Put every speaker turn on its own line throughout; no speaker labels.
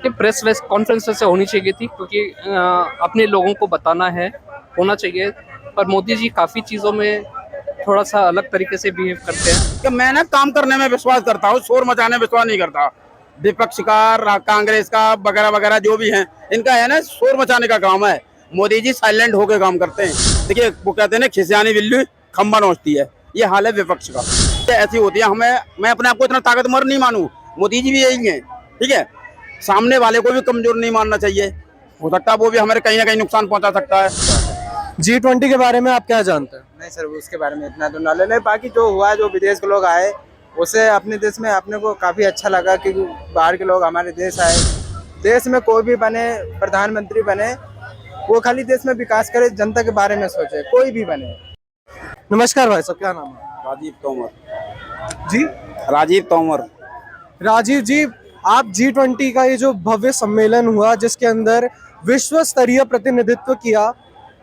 ये प्रेस वेस कॉन्फ्रेंस वैसे होनी चाहिए थी, क्योंकि अपने लोगों को बताना है, होना चाहिए। पर मोदी जी काफ़ी चीज़ों में थोड़ा सा अलग तरीके से बिहेव करते हैं।
कि मैं ना काम करने में विश्वास करता हूँ, शोर मचाने में विश्वास नहीं करता। विपक्ष का, कांग्रेस का वगैरह वगैरह जो भी है, इनका है ना शोर मचाने का काम है। मोदी जी साइलेंट होकर काम करते हैं। देखिए वो कहते हैं ना, खिसियानी बिल्ली खम्बा नोचती है, ये हाल है विपक्ष का। ऐसी होती है। हमें, मैं अपने आप को इतना ताकतवर नहीं मानूं, मोदी जी भी यही है, ठीक है। सामने वाले को भी कमजोर नहीं मानना चाहिए। हो सकता है वो भी हमारे कहीं ना कहीं नुकसान पहुंचा सकता है।
G20 के बारे में आप क्या जानते हैं?
नहीं सर, उसके बारे में इतना तो नॉलेज नहीं। बाकी जो हुआ, जो विदेश के लोग आए, उससे अपने देश में अपने को काफ़ी अच्छा लगा कि बाहर के लोग हमारे देश आए। देश में कोई भी बने, प्रधानमंत्री बने, वो खाली देश में विकास करे, जनता के बारे में सोचे, कोई भी बने।
नमस्कार भाई साहब, क्या नाम है?
राजीव तोमर।
जी
राजीव तोमर।
राजीव जी, आप G20 का ये जो भव्य सम्मेलन हुआ जिसके अंदर विश्व स्तरीय प्रतिनिधित्व किया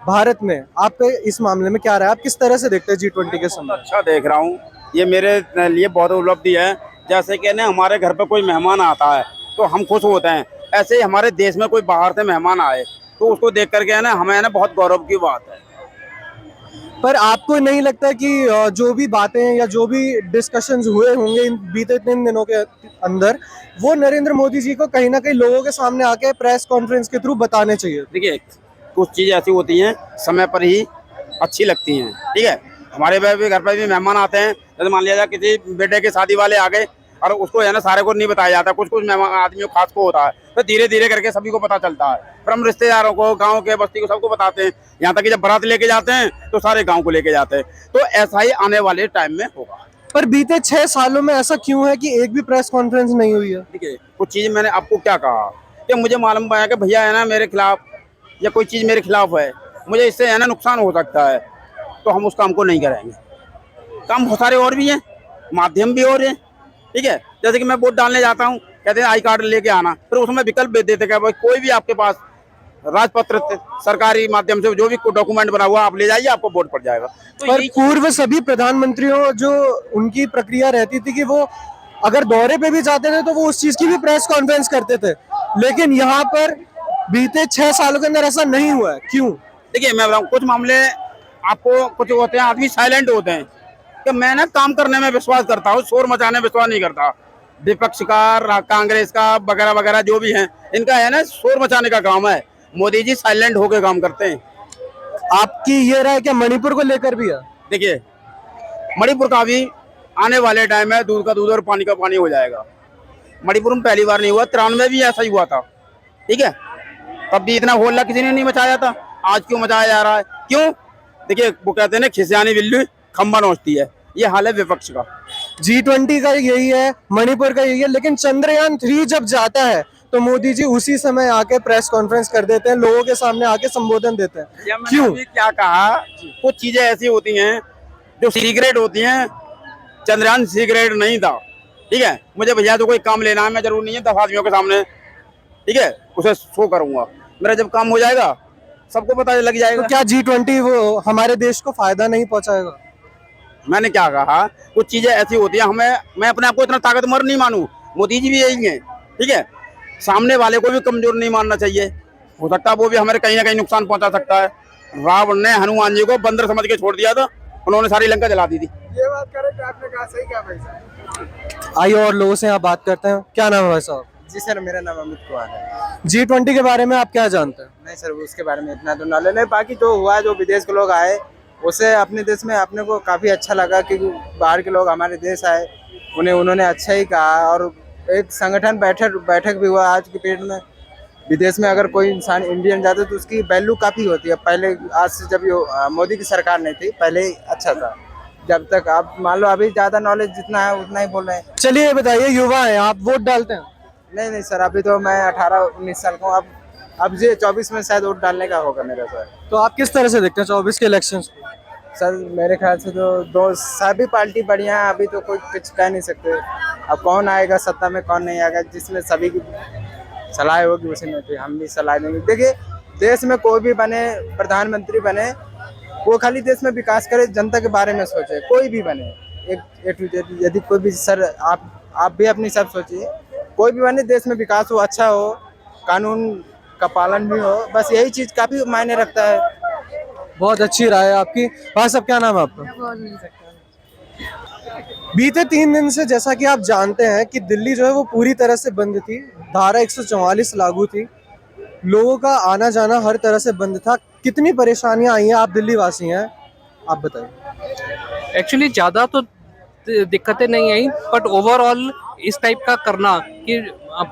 भारत ने, आपके इस मामले में क्या रहा है? आप किस तरह से देखते हैं G20 के सम्मेलन?
अच्छा देख रहा हूँ, ये मेरे लिए बहुत उपलब्धि है। जैसे कि ना हमारे घर पे कोई मेहमान आता है तो हम खुश होते हैं, ऐसे ही हमारे देश में कोई बाहर से मेहमान आए तो उसको देख करके है ना, हमें है ना बहुत गौरव की बात है।
पर आपको नहीं लगता कि जो भी बातें या जो भी डिस्कशंस हुए होंगे इन बीते 3 दिनों के अंदर, वो नरेंद्र मोदी जी को कहीं ना कहीं लोगों के सामने आके प्रेस कॉन्फ्रेंस के थ्रू बताने चाहिए?
देखिए कुछ चीज़ें ऐसी होती हैं समय पर ही अच्छी लगती हैं, ठीक है। हमारे भी घर पर भी मेहमान आते हैं, जैसे मान लिया जाए किसी बेटे के शादी वाले आ गए और उसको है ना सारे को नहीं बताया जाता, कुछ कुछ मेहमान आदमियों खास को होता है, तो धीरे धीरे करके सभी को पता चलता है। फिर हम रिश्तेदारों को, गांव के, बस्ती को, सबको बताते हैं। यहाँ तक कि जब बारात लेके जाते हैं तो सारे गांव को लेके जाते हैं। तो ऐसा ही आने वाले टाइम में होगा।
पर बीते 6 सालों में ऐसा क्यों है कि एक भी प्रेस कॉन्फ्रेंस नहीं हुई है?
देखिए कुछ चीज़ मैंने आपको क्या कहा कि मुझे मालूम पाया कि भैया है ना मेरे खिलाफ या कोई चीज़ मेरे खिलाफ है, मुझे इससे है ना नुकसान हो सकता है, तो हम उस काम को नहीं करेंगे। काम बहुत सारे और भी हैं, माध्यम भी और हैं, ठीक है। जैसे कि मैं वोट डालने जाता हूँ, कहते हैं आई कार्ड लेके आना, फिर उसमें विकल्प दे देते हैं भाई कोई भी आपके पास राजपत्र सरकारी माध्यम से जो भी डॉक्यूमेंट बना हुआ आप ले जाइए, आपको वोट पड़ जाएगा। तो
पर पूर्व सभी प्रधानमंत्रियों जो उनकी प्रक्रिया रहती थी कि वो अगर दौरे पे भी जाते थे तो वो उस चीज की भी प्रेस कॉन्फ्रेंस करते थे, लेकिन यहाँ पर बीते 6 सालों के अंदर ऐसा नहीं हुआ है, क्यों?
देखिए मैं बताऊँ, कुछ मामले आपको कुछ होते हैं, आदमी साइलेंट होते हैं कि मैं ना काम करने में विश्वास करता हूँ, शोर मचाने में विश्वास नहीं करता। विपक्ष का, कांग्रेस का वगैरह वगैरह जो भी है, इनका है ना शोर मचाने का काम है। मोदी जी साइलेंट होकर काम करते हैं।
आपकी ये राय क्या मणिपुर को लेकर भी है?
देखिए मणिपुर का भी आने वाले टाइम में दूध का दूध और पानी का पानी हो जाएगा। मणिपुर में पहली बार नहीं हुआ, 93 में भी ऐसा ही हुआ था, ठीक है। तब भी इतना होल्ला किसी ने नहीं मचाया था, आज क्यों मचाया जा रहा है? क्यों? देखिए वो कहते हैं ना, खिसियानी बिल्ली खम्बा नोचती है, ये हाल है विपक्ष का।
G20 का यही है, मणिपुर का यही है, लेकिन चंद्रयान 3 जब जाता है तो मोदी जी उसी समय आके प्रेस कॉन्फ्रेंस कर देते हैं, लोगों के सामने आके संबोधन देते हैं। क्यों?
क्या कहा, कुछ चीजें ऐसी होती हैं जो सीक्रेट होती हैं। चंद्रयान सीक्रेट नहीं था, ठीक है। मुझे भैया तो कोई काम लेना है, मैं जरूर नहीं है 10 आदमियों के सामने, ठीक है, उसे शो करूंगा। मेरा जब काम हो जाएगा सबको पता लग जाएगा।
तो क्या G20 वो हमारे देश को फायदा नहीं पहुंचाएगा?
मैंने क्या कहा, कुछ चीजें ऐसी होती हैं, मैं अपने आप को इतना ताकतवर नहीं मानूं, मोदी जी भी यही है, ठीक है। सामने वाले को भी कमजोर नहीं मानना चाहिए। हो सकता है वो भी हमारे कहीं ना कहीं नुकसान पहुंचा सकता है। रावण ने हनुमान जी को बंदर समझ के छोड़ दिया था, उन्होंने सारी लंका जला दी थी।
ये बात करें, आपने कहा सही कहा भाई साहब।
आइए और लोगों से यहाँ बात करते हैं। क्या नाम है भाई साहब?
जी सर, मेरा नाम अमित कुमार है।
G20 के बारे में आप क्या जानते हैं?
नहीं सर, उसके बारे में इतना तो नॉलेज नहीं। बाकी जो हुआ, जो विदेश के लोग आए, उससे अपने देश में अपने को काफ़ी अच्छा लगा कि बाहर के लोग हमारे देश आए, उन्होंने अच्छा ही कहा। और एक संगठन बैठक भी हुआ आज के पीरियड में। विदेश में अगर कोई इंसान इंडियन जाता है तो उसकी वैल्यू काफ़ी होती है। पहले आज से जब मोदी की सरकार नहीं थी, पहले अच्छा था। जब तक आप मान लो अभी ज़्यादा नॉलेज जितना है उतना ही बोल रहे हैं।
चलिए ये बताइए, युवा है, आप वोट डालते हैं?
नहीं सर, अभी तो मैं 18-19 साल का हूँ। अब ये 24 में शायद वोट डालने का होगा मेरा सर।
तो आप किस तरह से देखते हैं 24 के इलेक्शंस को?
सर मेरे ख्याल से तो दो सभी पार्टी बढ़िया है, अभी तो कोई कुछ कह नहीं सकते। अब कौन आएगा सत्ता में, कौन नहीं आएगा, जिसमें सभी की सलाह होगी उसी में फिर हम भी सलाह देंगे। देखिए देश में कोई भी बने, प्रधानमंत्री बने, वो खाली देश में विकास करे, जनता के बारे में सोचे, कोई भी बने। एक A to Z, यदि कोई भी सर आप भी अपनी सब सोचिए, कोई भी बने, देश में विकास हो, अच्छा हो, कानून का पालन भी हो, बस यही चीज काफी मायने रखता है।
बहुत अच्छी राय है आपकी। भाई साहब क्या नाम है आपका? बीते 3 दिन से जैसा कि आप जानते हैं कि दिल्ली जो है वो पूरी तरह से बंद थी, धारा 144 लागू थी, लोगों का आना जाना हर तरह से बंद था। कितनी परेशानियां आई हैं, आप दिल्ली वासी हैं, आप बताइए।
एक्चुअली ज़्यादा तो दिक्कतें नहीं आई, बट ओवरऑल इस टाइप का करना कि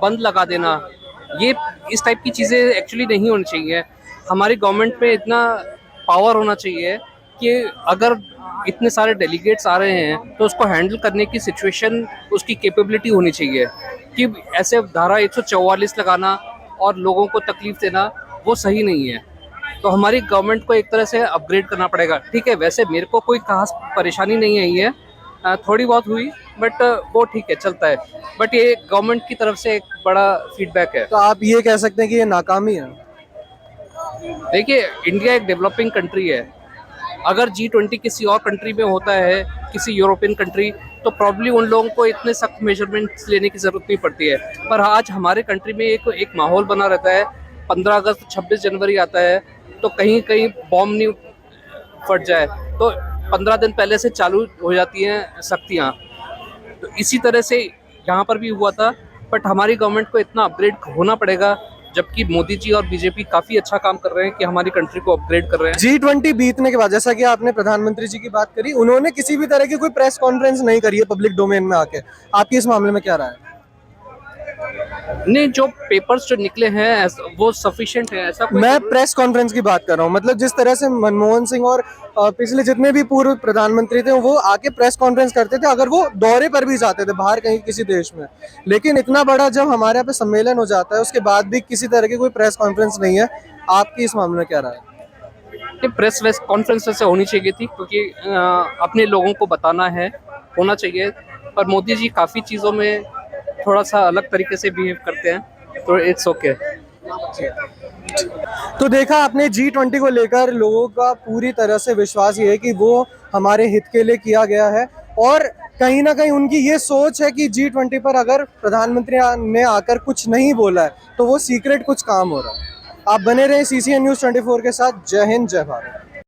बंद लगा देना, ये इस टाइप की चीज़ें एक्चुअली नहीं होनी चाहिए। हमारी गवर्नमेंट में इतना पावर होना चाहिए कि अगर इतने सारे डेलीगेट्स आ रहे हैं तो उसको हैंडल करने की सिचुएशन, उसकी कैपेबिलिटी होनी चाहिए। कि ऐसे धारा 144 लगाना और लोगों को तकलीफ देना वो सही नहीं है। तो हमारी गवर्नमेंट को एक तरह से अपग्रेड करना पड़ेगा। ठीक है, वैसे मेरे को कोई खास परेशानी नहीं आई है, थोड़ी बहुत हुई, बट वो ठीक है, चलता है। बट ये गवर्नमेंट की तरफ से एक बड़ा फीडबैक है।
तो आप ये कह सकते हैं कि ये नाकामी है?
देखिए, इंडिया एक डेवलपिंग कंट्री है। अगर G20 किसी और कंट्री में होता है, किसी यूरोपियन कंट्री, तो प्रॉब्ली उन लोगों को इतने सख्त मेजरमेंट्स लेने की ज़रूरत नहीं पड़ती है। पर आज हमारे कंट्री में एक माहौल बना रहता है। 15 अगस्त 26 जनवरी आता है तो कहीं कहीं बॉम्ब नहीं फट जाए तो 15 दिन पहले से चालू हो जाती हैं सख्तियाँ। तो इसी तरह से यहाँ पर भी हुआ था। बट हमारी गवर्नमेंट को इतना अपग्रेड होना पड़ेगा, जबकि मोदी जी और बीजेपी काफ़ी अच्छा काम कर रहे हैं कि हमारी कंट्री को अपग्रेड कर रहे हैं।
G20 बीतने के बाद, जैसा कि आपने प्रधानमंत्री जी की बात करी, उन्होंने किसी भी तरह की कोई प्रेस कॉन्फ्रेंस नहीं करी है पब्लिक डोमेन में आके। आपकी इस मामले में क्या राय है?
नहीं, जो पेपर्स जो निकले हैं वो सफिशिएंट है, ऐसा कोई
मैं प्रेस कॉन्फ्रेंस की बात कर रहा हूँ। मतलब जिस तरह से मनमोहन सिंह और पिछले जितने भी पूर्व प्रधानमंत्री थे वो आके प्रेस कॉन्फ्रेंस करते थे, अगर वो दौरे पर भी जाते थे बाहर कहीं किसी देश में। लेकिन इतना बड़ा जब हमारे यहाँ पे सम्मेलन हो जाता है उसके बाद भी किसी तरह की कोई प्रेस कॉन्फ्रेंस नहीं है। आपकी इस मामले में क्या राय है?
प्रेस वेस कॉन्फ्रेंस से होनी चाहिए थी, क्योंकि अपने लोगों को बताना है, होना चाहिए। पर मोदी जी काफ़ी चीज़ों में थोड़ा सा अलग तरीके से बिहेव करते हैं, तो इट्स ओके।
तो देखा आपने, G20 को लेकर लोगों का पूरी तरह से विश्वास ये है कि वो हमारे हित के लिए किया गया है, और कहीं ना कहीं उनकी ये सोच है कि G20 पर अगर प्रधानमंत्री ने आकर कुछ नहीं बोला है तो वो सीक्रेट कुछ काम हो रहा है। आप बने रहे CCN News 24 के साथ। जय हिंद, जय भारत।